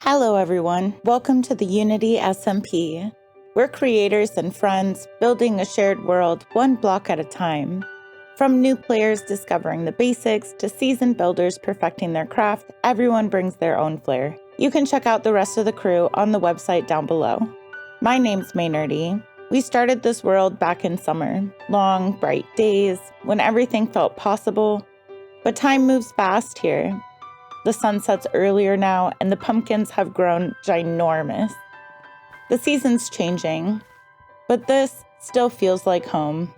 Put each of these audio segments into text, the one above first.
Hello everyone, welcome to the Unity SMP. We're creators and friends building a shared world one block at a time. From new players discovering the basics to seasoned builders perfecting their craft, everyone brings their own flair. You can check out the rest of the crew on the website down below. My name's Maynerdy. We started this world back in summer, long, bright days when everything felt possible. But time moves fast here. The sun sets earlier now, and the pumpkins have grown ginormous. The season's changing, but this still feels like home.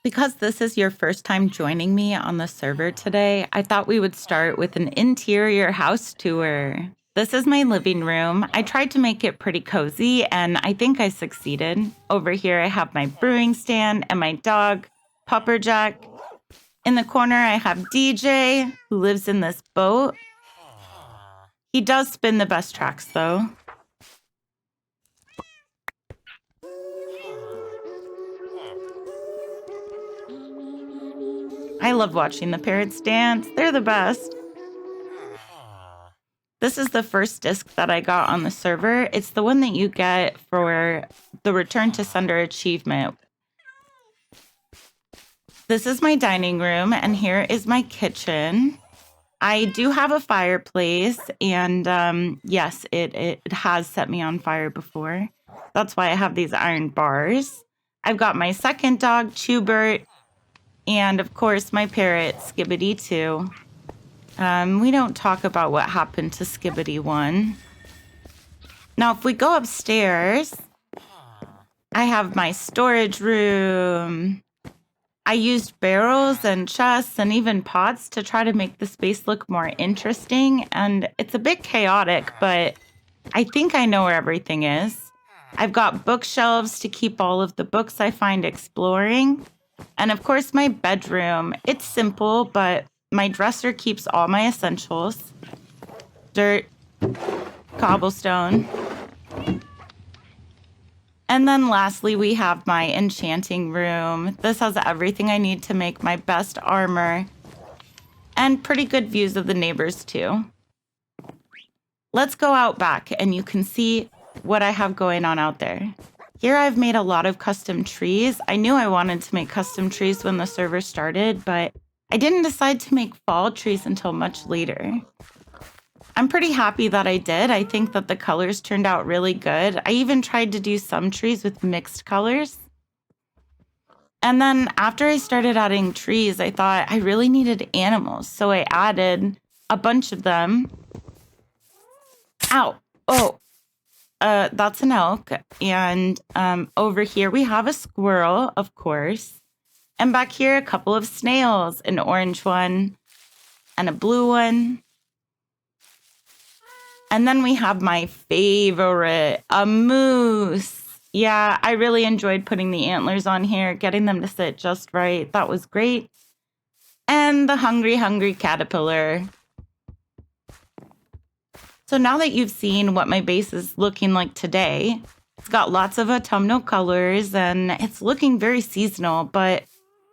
Because this is your first time joining me on the server today, I thought we would start with an interior house tour. This is my living room. I tried to make it pretty cozy, and I think I succeeded. Over here, I have my brewing stand and my dog, Pupperjack. In the corner, I have DJ, who lives in this boat. He does spin the best tracks, though. I love watching the parrots dance. They're the best. This is the first disc that I got on the server. It's the one that you get for the Return to Sender achievement. This is my dining room, and here is my kitchen. I do have a fireplace, and yes, it has set me on fire before. That's why I have these iron bars. I've got my second dog, Chubert, and of course my parrot, Skibbity 2. We don't talk about what happened to Skibbity 1. Now, if we go upstairs, I have my storage room. I used barrels and chests and even pots to try to make the space look more interesting, and it's a bit chaotic, but I think I know where everything is. I've got bookshelves to keep all of the books I find exploring, and of course my bedroom. It's simple, but my dresser keeps all my essentials. Dirt, cobblestone. And then lastly, we have my enchanting room. This has everything I need to make my best armor and pretty good views of the neighbors too. Let's go out back and you can see what I have going on out there. Here I've made a lot of custom trees. I knew I wanted to make custom trees when the server started, but I didn't decide to make fall trees until much later. I'm pretty happy that I did. I think that the colors turned out really good. I even tried to do some trees with mixed colors. And then after I started adding trees, I thought I really needed animals. So I added a bunch of them. Ow. Oh, that's an elk. And over here we have a squirrel, of course. And back here, a couple of snails, an orange one and a blue one. And then we have my favorite, a moose. Yeah, I really enjoyed putting the antlers on here, getting them to sit just right. That was great. And the hungry, hungry caterpillar. So now that you've seen what my base is looking like today, it's got lots of autumnal colors and it's looking very seasonal, but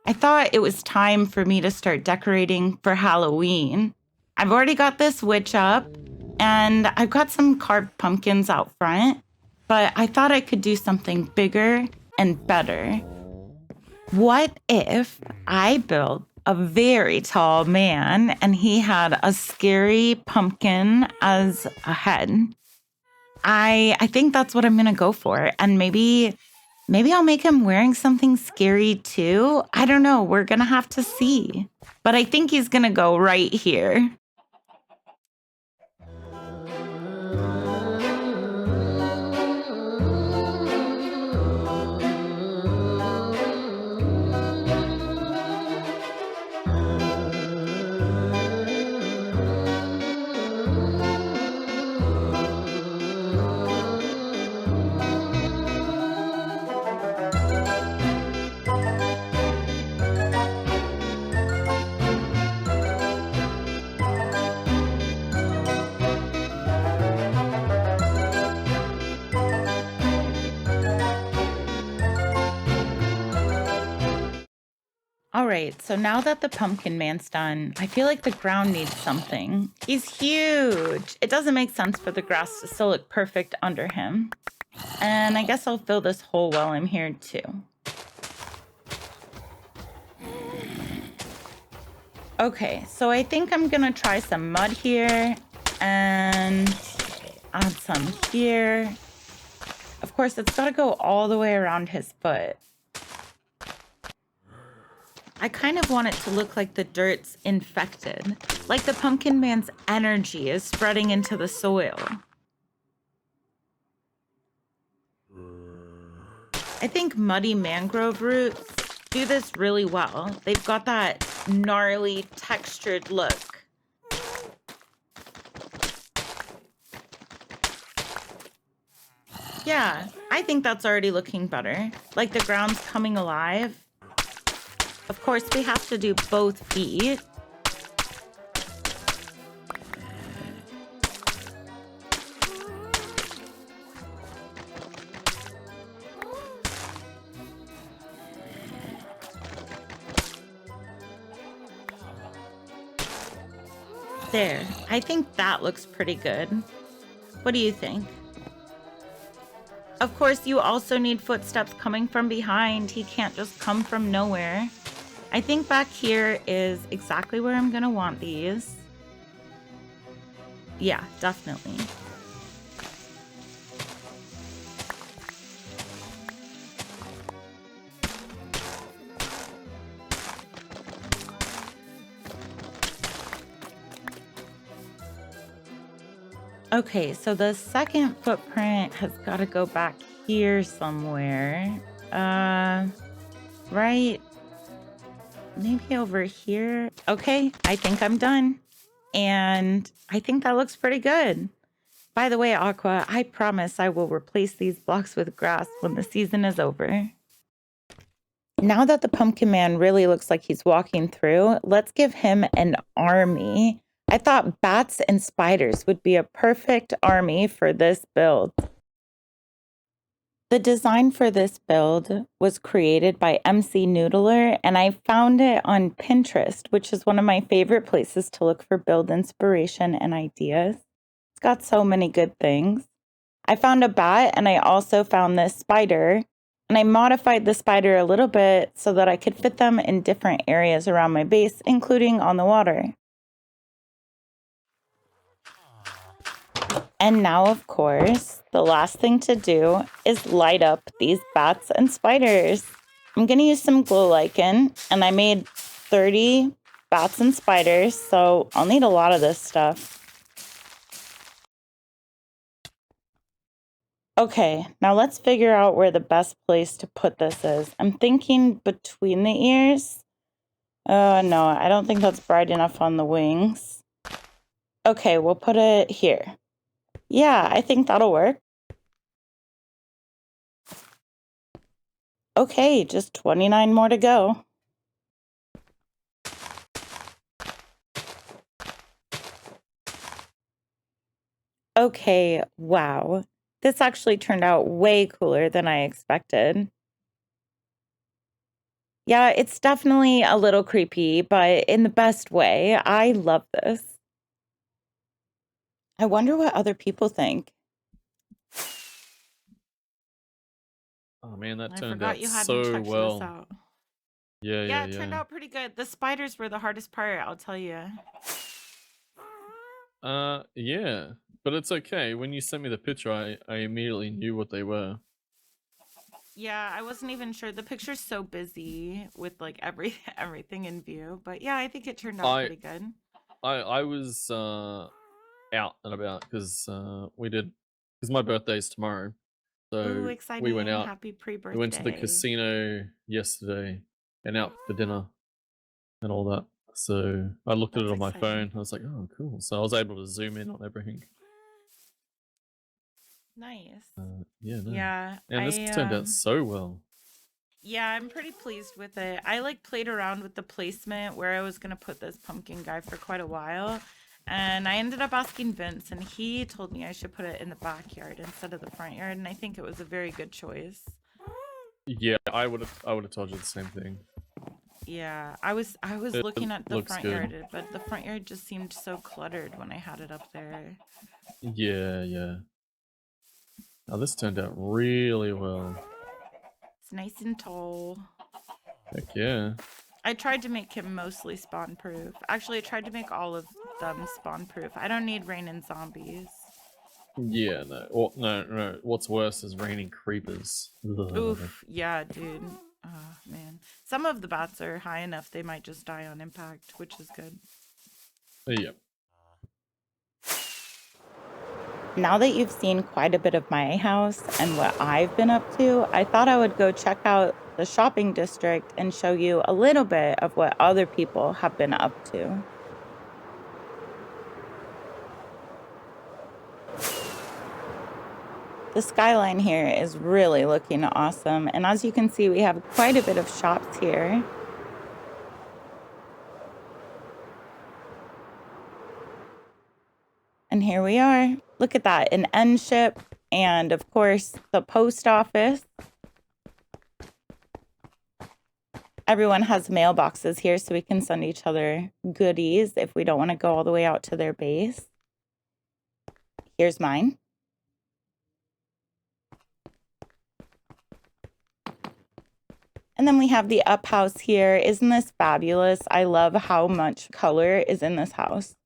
I thought it was time for me to start decorating for Halloween. I've already got this witch up. And I've got some carved pumpkins out front, but I thought I could do something bigger and better. What if I built a very tall man and he had a scary pumpkin as a head? I think that's what I'm going to go for. And maybe I'll make him wearing something scary too. I don't know. We're going to have to see. But I think he's going to go right here. All right, so now that the pumpkin man's done, I feel like the ground needs something. He's huge. It doesn't make sense for the grass to still look perfect under him. And I guess I'll fill this hole while I'm here too. Okay, so I think I'm gonna try some mud here and add some here. Of course, it's gotta go all the way around his foot. I kind of want it to look like the dirt's infected, like the pumpkin man's energy is spreading into the soil. I think muddy mangrove roots do this really well. They've got that gnarly, textured look. Yeah, I think that's already looking better. Like the ground's coming alive. Of course, we have to do both feet. There, I think that looks pretty good. What do you think? Of course, you also need footsteps coming from behind. He can't just come from nowhere. I think back here is exactly where I'm gonna want these. Yeah, definitely. Okay, so the second footprint has got to go back here somewhere. Right? Maybe over here. Okay, I think I'm done. And I think that looks pretty good. By the way, Aqua, I promise I will replace these blocks with grass when the season is over. Now that the pumpkin man really looks like he's walking through, let's give him an army. I thought bats and spiders would be a perfect army for this build. The design for this build was created by MC Noodler, and I found it on Pinterest, which is one of my favorite places to look for build inspiration and ideas. It's got so many good things. I found a bat, and I also found this spider, and I modified the spider a little bit so that I could fit them in different areas around my base, including on the water. And now, of course, the last thing to do is light up these bats and spiders. I'm going to use some glow lichen, and I made 30 bats and spiders, so I'll need a lot of this stuff. Okay, now let's figure out where the best place to put this is. I'm thinking between the ears. No, I don't think that's bright enough on the wings. Okay, we'll put it here. Yeah, I think that'll work. Okay, just 29 more to go. Okay, wow. This actually turned out way cooler than I expected. Yeah, it's definitely a little creepy, but in the best way. I love this. I wonder what other people think. Oh man, that I turned forgot out you hadn't so checked well. this out. Yeah, It turned out pretty good. The spiders were the hardest part, I'll tell you. Yeah, but it's okay. When you sent me the picture, I immediately knew what they were. Yeah, I wasn't even sure. The picture's so busy with like everything in view, but yeah, I think it turned out pretty good. I was out and about because my birthday's tomorrow, so Ooh, exciting. we went out. Happy pre-birthday. We went to the casino yesterday and out for dinner and all that. So I looked at it on my phone. I was like, oh, cool. So I was able to zoom in on everything. Nice. Yeah, no. Yeah. And this turned out so well. Yeah, I'm pretty pleased with it. I like played around with the placement where I was gonna put this pumpkin guy for quite a while. And I ended up asking Vince, and he told me I should put it in the backyard instead of the front yard, and I think it was a very good choice. Yeah, I would have told you the same thing. Yeah, I was It looking at the looks front good. yard, but the front yard just seemed so cluttered when I had it up there. Yeah, yeah. Now this turned out really well. It's nice and tall. Heck yeah. I tried to make him mostly spawn proof. Actually, I tried to make all of them spawn proof. I don't need rain and zombies. Yeah, no. Or, no. What's worse is raining creepers. Ugh. Oof, yeah, dude. Oh, man. Some of the bats are high enough they might just die on impact, which is good. Yeah. Now that you've seen quite a bit of my house and what I've been up to, I thought I would go check out the shopping district and show you a little bit of what other people have been up to. The skyline here is really looking awesome, and as you can see, we have quite a bit of shops here. And here we are. Look at that, an end ship, and of course, the post office. Everyone has mailboxes here so we can send each other goodies if we don't want to go all the way out to their base. Here's mine. And then we have the up house here. Isn't this fabulous? I love how much color is in this house.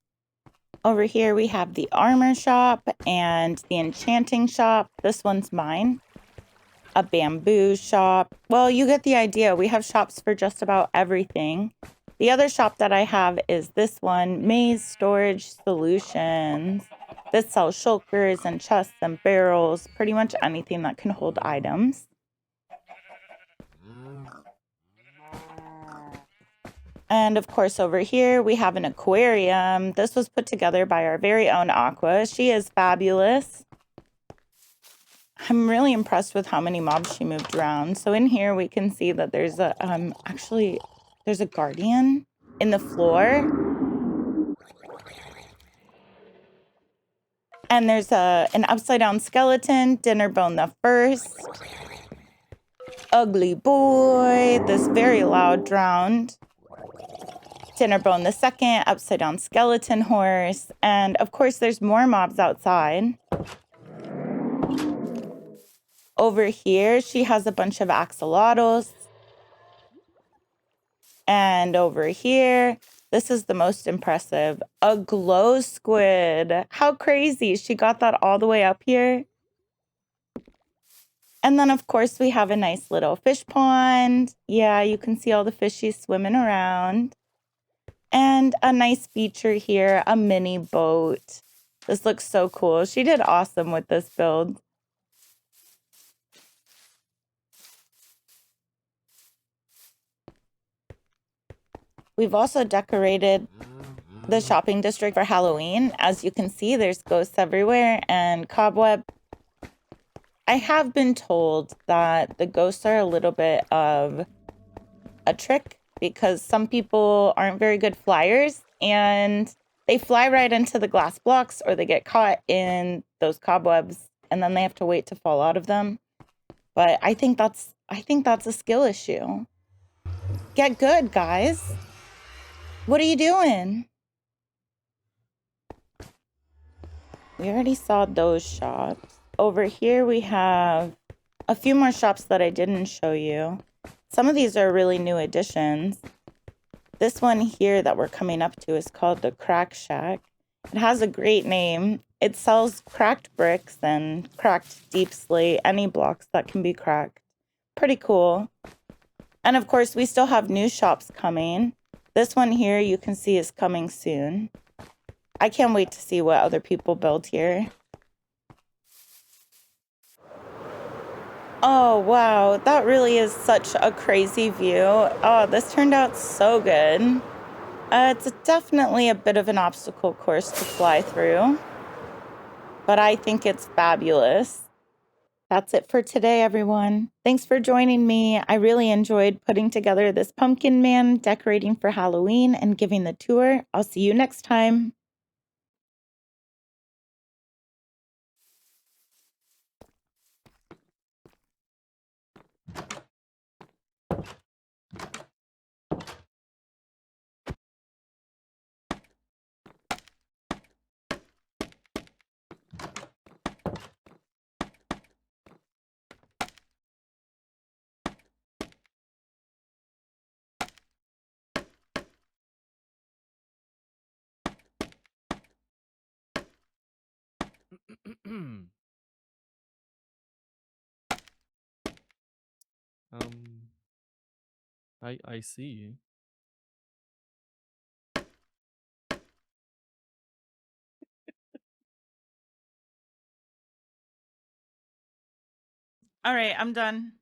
Over here we have the armor shop and the enchanting shop. This one's mine. A bamboo shop. Well, you get the idea. We have shops for just about everything. The other shop that I have is this one, Maze Storage Solutions. This sells shulkers and chests and barrels, pretty much anything that can hold items. And of course, over here, we have an aquarium. This was put together by our very own Aqua. She is fabulous. I'm really impressed with how many mobs she moved around. So in here, we can see that there's a, there's a guardian in the floor. And there's an upside down skeleton, Dinnerbone the First. Ugly Boy, this very loud drowned. Dinnerbone the Second, upside down skeleton horse, and of course there's more mobs outside. Over here, she has a bunch of axolotls. And over here, this is the most impressive, a glow squid. How crazy, she got that all the way up here. And then of course we have a nice little fish pond. Yeah, you can see all the fishies swimming around. And a nice feature here, a mini boat. This looks so cool. She did awesome with this build. We've also decorated the shopping district for Halloween. As you can see, there's ghosts everywhere and cobweb. I have been told that the ghosts are a little bit of a trick because some people aren't very good flyers and they fly right into the glass blocks or they get caught in those cobwebs and then they have to wait to fall out of them. But I think that's a skill issue. Get good, guys. What are you doing? We already saw those shops. Over here we have a few more shops that I didn't show you. Some of these are really new additions. This one here that we're coming up to is called the Crack Shack. It has a great name. It sells cracked bricks and cracked deep slate, any blocks that can be cracked. Pretty cool. And of course, we still have new shops coming. This one here you can see is coming soon. I can't wait to see what other people build here. Oh, wow. That really is such a crazy view. Oh, this turned out so good. It's definitely a bit of an obstacle course to fly through, but I think it's fabulous. That's it for today, everyone. Thanks for joining me. I really enjoyed putting together this pumpkin man, decorating for Halloween, and giving the tour. I'll see you next time. I see you. All right, I'm done.